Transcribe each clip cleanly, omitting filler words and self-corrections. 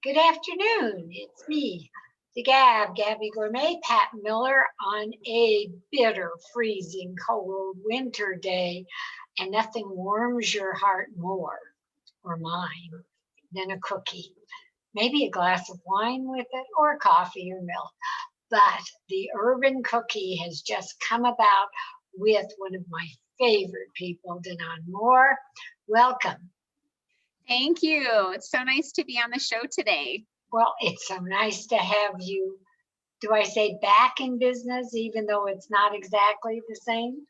Good afternoon. It's me, the Gabby Gourmet, Pat Miller, on a bitter, freezing, cold winter day, and nothing warms your heart more, or mine, than a cookie. Maybe a glass of wine with it, or coffee or milk. But the urban cookie has just come about with one of my favorite people, Denon Moore. Welcome. Thank you. It's so nice to be on the show today. Well, it's so nice to have you, do I say back in business, even though it's not exactly the same?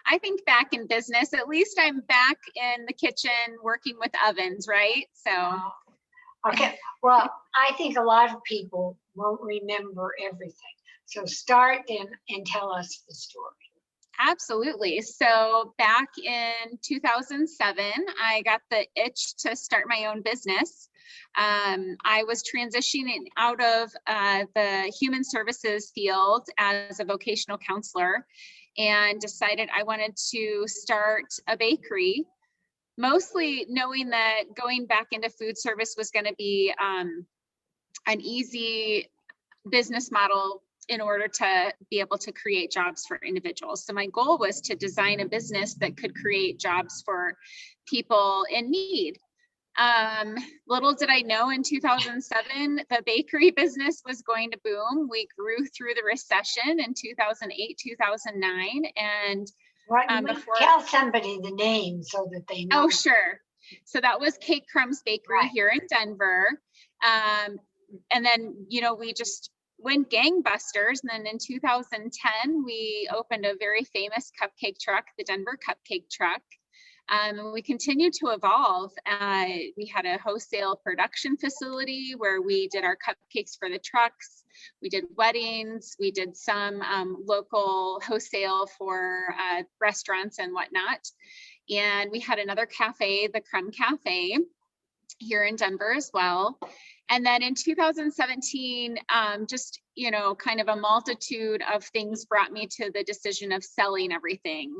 I think back in business, at least I'm back in the kitchen working with ovens, right? So. Okay, well, I think a lot of people won't remember everything. So start and tell us the story. Absolutely. So back in 2007, I got the itch to start my own business. I was transitioning out of the human services field as a vocational counselor and decided I wanted to start a bakery, mostly knowing that going back into food service was going to be an easy business model in order to be able to create jobs for individuals. So my goal was to design a business that could create jobs for people in need. Little did I know in 2007, the bakery business was going to boom. We grew through the recession in 2008, 2009. And tell somebody the name so that they know. Oh, sure. So that was Cake Crumbs Bakery here in Denver. And then, we just went gangbusters. And then in 2010, we opened a very famous cupcake truck, the Denver Cupcake Truck. And we continued to evolve. We had a wholesale production facility where we did our cupcakes for the trucks. We did weddings. We did some local wholesale for restaurants and whatnot. And we had another cafe, the Crumb Cafe, here in Denver as well. And then in 2017, just, kind of a multitude of things brought me to the decision of selling everything.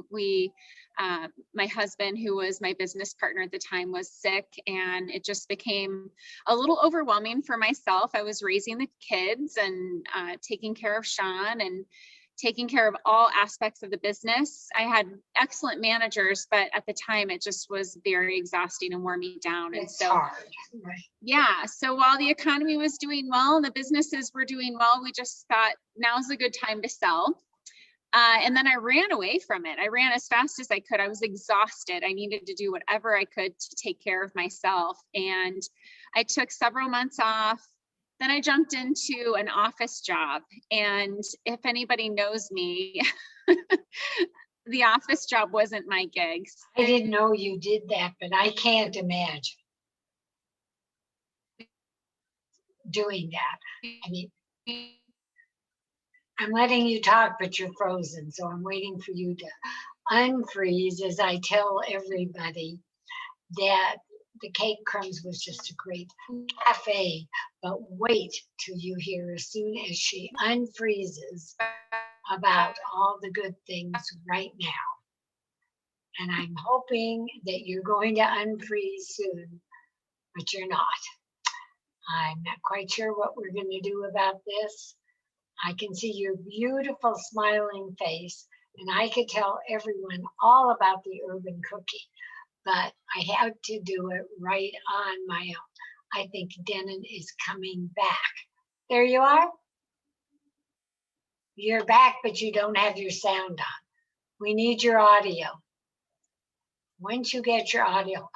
My husband, who was my business partner at the time, was sick, and it just became a little overwhelming for myself. I was raising the kids and taking care of Sean and taking care of all aspects of the business. I had excellent managers, but at the time it just was very exhausting and wore me down. And so hard. Right. Yeah. So while the economy was doing well and the businesses were doing well, we just thought now's a good time to sell. And then I ran away from it. I ran as fast as I could. I was exhausted. I needed to do whatever I could to take care of myself. And I took several months off. Then I jumped into an office job. And if anybody knows me, the office job wasn't my gig. I didn't know you did that, but I can't imagine doing that. I mean, I'm letting you talk, but you're frozen. So I'm waiting for you to unfreeze as I tell everybody that the Cake Crumbs was just a great cafe, but wait till you hear as soon as she unfreezes about all the good things right now. And I'm hoping that you're going to unfreeze soon, but you're not. I'm not quite sure what we're going to do about this. I can see your beautiful smiling face, and I could tell everyone all about the urban cookie, but I had to do it right on my own. I think Denon is coming back. There you are. You're back, but you don't have your sound on. We need your audio. Once you get your audio,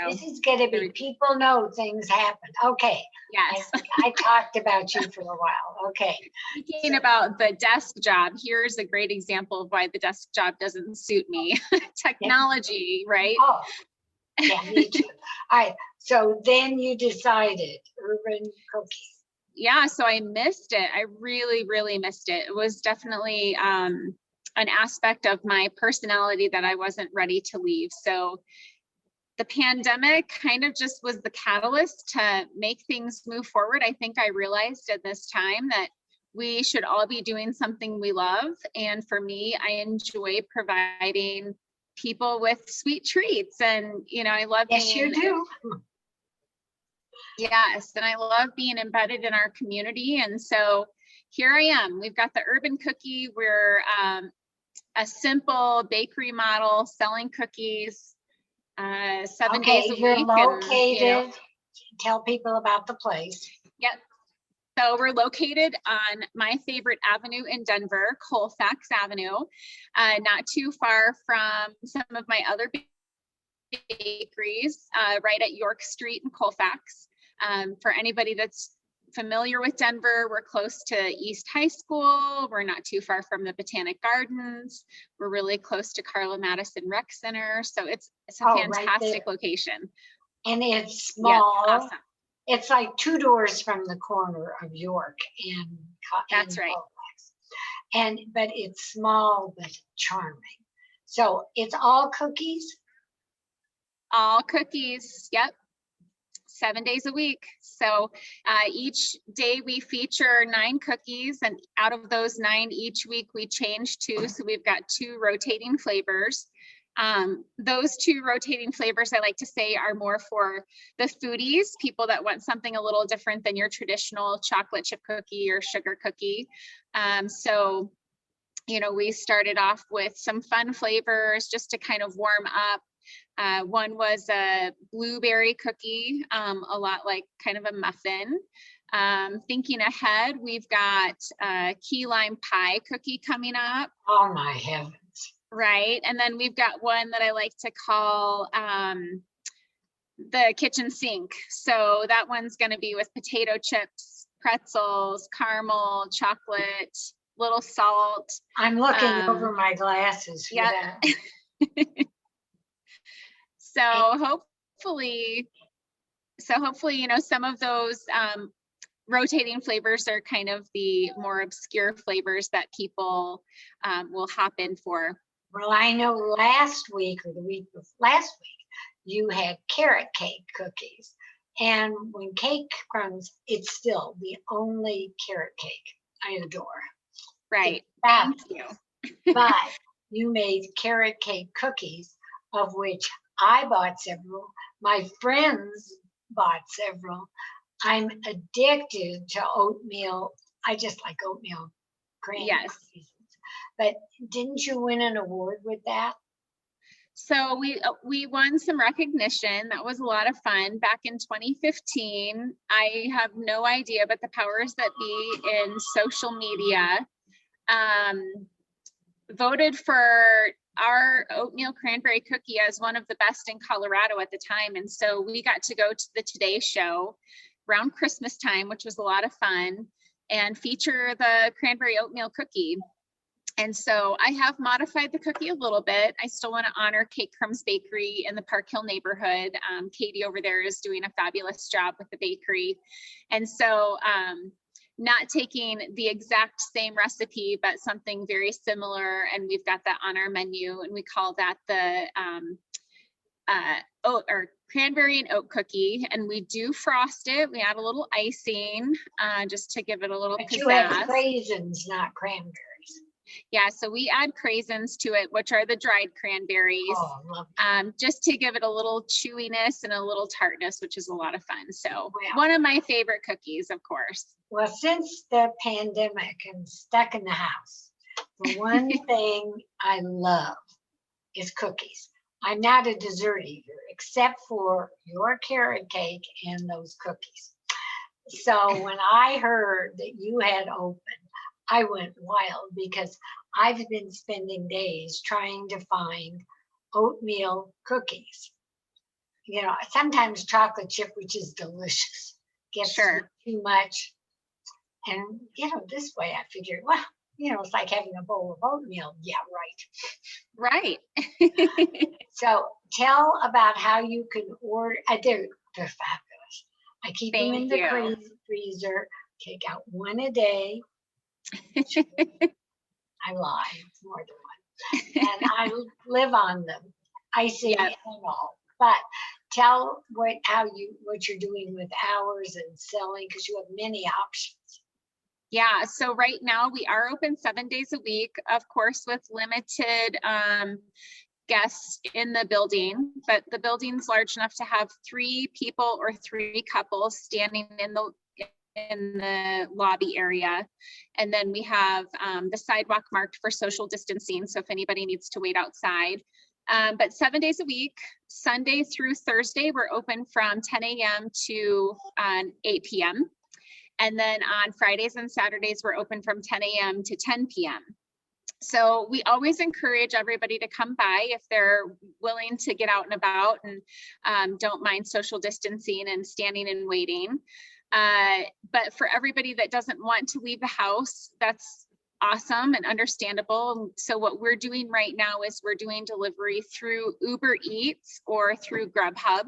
this is going to be, people know things happen. Okay. Yes. I talked about you for a while. Okay. Speaking about the desk job, here's a great example of why the desk job doesn't suit me. Technology, right? Oh, yeah, me too. All right. So then you decided urban cookies. Yeah. So I missed it. I really, really missed it. It was definitely, an aspect of my personality that I wasn't ready to leave. So the pandemic kind of just was the catalyst to make things move forward. I think I realized at this time that we should all be doing something we love. And for me, I enjoy providing people with sweet treats. And, I love Yes, you do. Yes, and I love being embedded in our community. And so here I am. We've got the urban cookie. We're a simple bakery model selling cookies 7 days a Okay, you're week. And, located. Tell people about the place. yep. So we're located on my favorite avenue in Denver, Colfax Avenue, not too far from some of my other bakeries, right at York Street in Colfax. For anybody that's familiar with Denver, we're close to East High School. We're not too far from the Botanic Gardens. We're really close to Carla Madison Rec Center. So it's a fantastic location. And it's Yeah, small. awesome. It's like 2 doors from the corner of York and That's right. Colfax. But it's small but charming. So it's all cookies? All cookies. Yep. 7 days a week. So each day we feature 9 cookies, and out of those 9 each week we change 2. So we've got 2 rotating flavors. Those 2 rotating flavors, I like to say, are more for the foodies, people that want something a little different than your traditional chocolate chip cookie or sugar cookie. So, you know, we started off with some fun flavors just to kind of warm up. One was a blueberry cookie, a lot like kind of a muffin. Thinking ahead, we've got a key lime pie cookie coming up. Oh my heavens. Right. And then we've got one that I like to call the kitchen sink. So that one's going to be with potato chips, pretzels, caramel, chocolate, little salt. I'm looking over my glasses for that. So hopefully, you know, some of those rotating flavors are kind of the more obscure flavors that people will hop in for. Well, I know last week or the week before last week, you had carrot cake cookies. And when cake crumbs, it's still the only carrot cake I adore. Right. Thank you. But you made carrot cake cookies, of which I bought several. My friends bought several. I'm addicted to oatmeal. I just like oatmeal cream. Yes. But didn't you win an award with that? So we won some recognition. That was a lot of fun back in 2015. I have no idea, but the powers that be in social media voted for our oatmeal cranberry cookie as one of the best in Colorado at the time. And so we got to go to the Today Show around Christmas time, which was a lot of fun, and feature the cranberry oatmeal cookie. And so I have modified the cookie a little bit. I still want to honor Cake Crumbs Bakery in the Park Hill neighborhood. Katie over there is doing a fabulous job with the bakery. And so not taking the exact same recipe, but something very similar. And we've got that on our menu, and we call that the oat or cranberry and oat cookie. And we do frost it. We add a little icing just to give it a little pizzazz. You have raisins, not cranberries. Yeah, so we add craisins to it, which are the dried cranberries, just to give it a little chewiness and a little tartness, which is a lot of fun. So one of my favorite cookies, of course. Well, since the pandemic and stuck in the house, the one thing I love is cookies. I'm not a dessert eater, except for your carrot cake and those cookies. So when I heard that you had opened, I went wild because I've been spending days trying to find oatmeal cookies. You know, sometimes chocolate chip, which is delicious, gets too much. And, you know, this way I figured, well, you know, it's like having a bowl of oatmeal. Yeah, right. Right. So tell about how you can order. They're fabulous. I keep them in the freezer, take out one a day. I lie, it's more than one. And I live on them, icing and all. But tell what you're doing with hours and selling, because you have many options. Yeah, so right now we are open 7 days a week, of course, with limited guests in the building, but the building's large enough to have 3 people or 3 couples standing in the lobby area. And then we have the sidewalk marked for social distancing, so if anybody needs to wait outside. But 7 days a week, Sunday through Thursday, we're open from 10 a.m. to 8 p.m. And then on Fridays and Saturdays, we're open from 10 a.m. to 10 p.m. So we always encourage everybody to come by if they're willing to get out and about and don't mind social distancing and standing and waiting. But for everybody that doesn't want to leave the house, that's awesome and understandable. So what we're doing right now is we're doing delivery through Uber Eats or through Grubhub.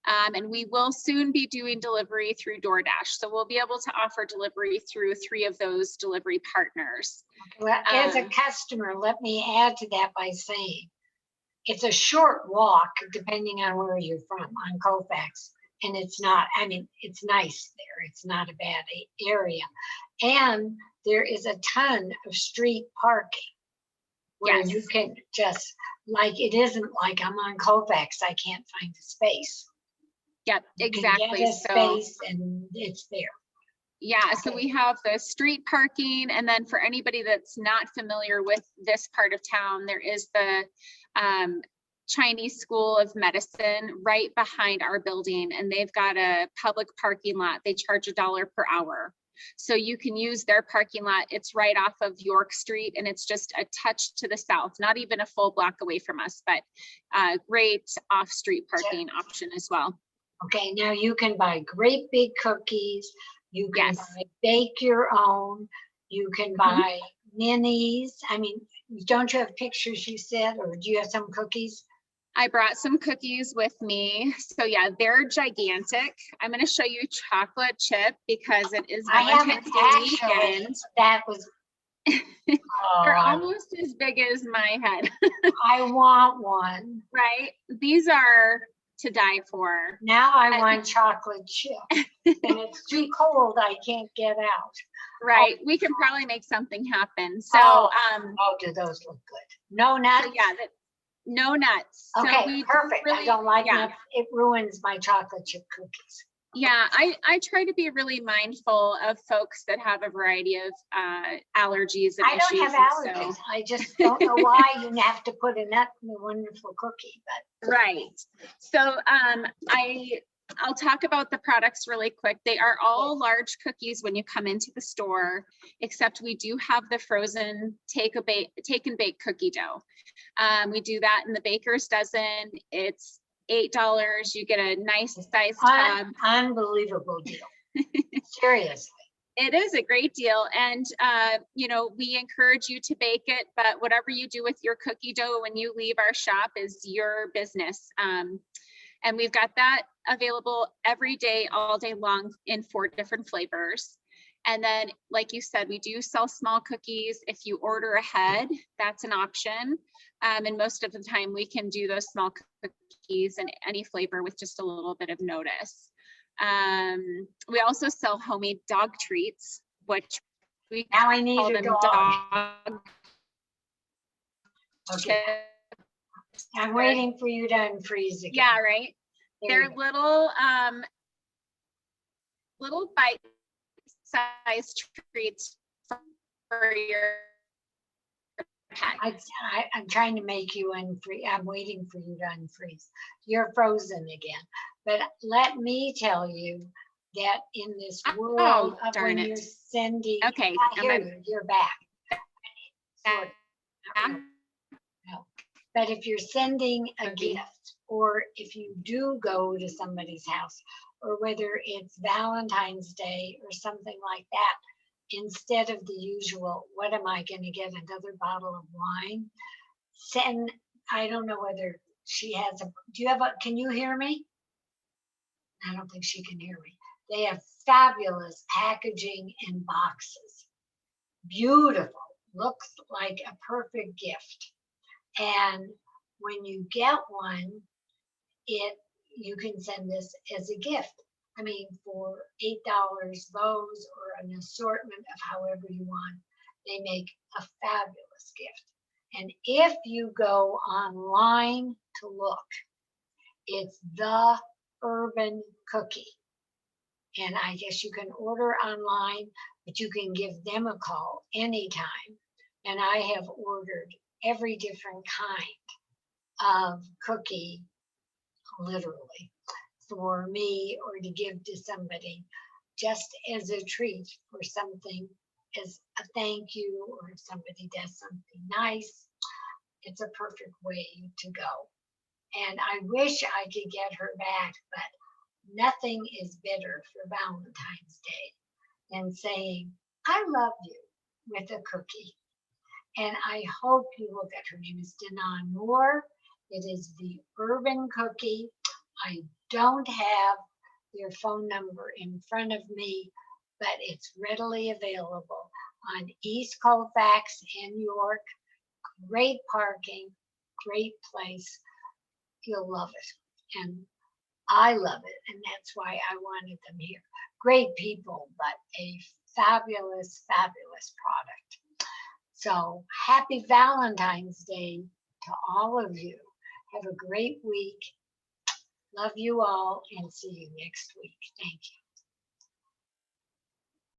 And we will soon be doing delivery through DoorDash. So we'll be able to offer delivery through 3 of those delivery partners. Well, as a customer, let me add to that by saying it's a short walk depending on where you're from on Colfax. And it's not, I mean, it's nice there. It's not a bad area. And there is a ton of street parking where Yes. you can just, like, it isn't like I'm on Colfax, I can't find a space. Yep, You can exactly. get a So space and it's there. yeah, so we have the street parking, and then for anybody that's not familiar with this part of town, there is the Chinese School of Medicine right behind our building, and they've got a public parking lot. They charge $1 per hour. So you can use their parking lot. It's right off of York Street, and it's just a touch to the south, not even a full block away from us, but great off-street parking option as well. Okay, now you can buy great big cookies. You can Yes. bake your own. You can buy minis. I mean, don't you have pictures you said, or do you have some cookies? I brought some cookies with me. So yeah, they're gigantic. I'm going to show you chocolate chip because it is I Valentine's haven't Day actually. weekend. That was. They're Oh, almost as big as my head, I want one. right? These are to die for. Now I want chocolate chip. And it's too cold, I can't get out. Right. We can probably make something happen. So, Oh, do those look good? No nuts? so yeah, no nuts. Okay, So we perfect. I really, don't like yeah. nuts. It ruins my chocolate chip cookies. Yeah, I try to be really mindful of folks that have a variety of allergies and I don't have issues. allergies. I just don't know why you have to put a nut in a wonderful cookie, but. Right. So I'll talk about the products really quick. They are all large cookies when you come into the store, except we do have the frozen take and bake cookie dough. We do that in the baker's dozen. It's $8. You get a nice size tub. Unbelievable deal. Seriously. It is a great deal. And, you know, we encourage you to bake it, but whatever you do with your cookie dough when you leave our shop is your business. And we've got that available every day, all day long in 4 different flavors. And then, like you said, we do sell small cookies. If you order ahead, that's an option. And most of the time we can do those small cookies in any flavor with just a little bit of notice. We also sell homemade dog treats, which we Now I need call a them dog. Okay. chips. I'm waiting for you to unfreeze again. Yeah, right. There you They're go. little bite-sized treats for your pet. I'm trying to make you unfreeze. I'm waiting for you to unfreeze. You're frozen again. But let me tell you that in this world of darn when it. you're sending, Okay, I hear you're back. Sort of. No. But if you're sending a gift, or if you do go to somebody's house, or whether it's Valentine's Day or something like that, instead of the usual, what am I going to get, another bottle of wine? Send, I don't know whether she has a, do you have a, can you hear me? I don't think she can hear me. They have fabulous packaging and boxes. Beautiful, looks like a perfect gift. And when you get one, you can send this as a gift. I mean, for $8, those or an assortment of however you want, they make a fabulous gift. And if you go online to look, it's the Urban Cookie. And I guess you can order online, but you can give them a call anytime. And I have ordered every different kind of cookie, literally, for me or to give to somebody just as a treat for something, as a thank you, or if somebody does something nice. It's a perfect way to go. And I wish I could get her back, but nothing is better for Valentine's Day than saying, I love you with a cookie. And I hope you will get her name is Denon Moore. It is the Urban Cookie. I don't have their phone number in front of me, but it's readily available on East Colfax and York. Great parking, great place. You'll love it. And I love it. And that's why I wanted them here. Great people, but a fabulous, fabulous product. So happy Valentine's Day to all of you. Have a great week. Love you all and see you next week. Thank you.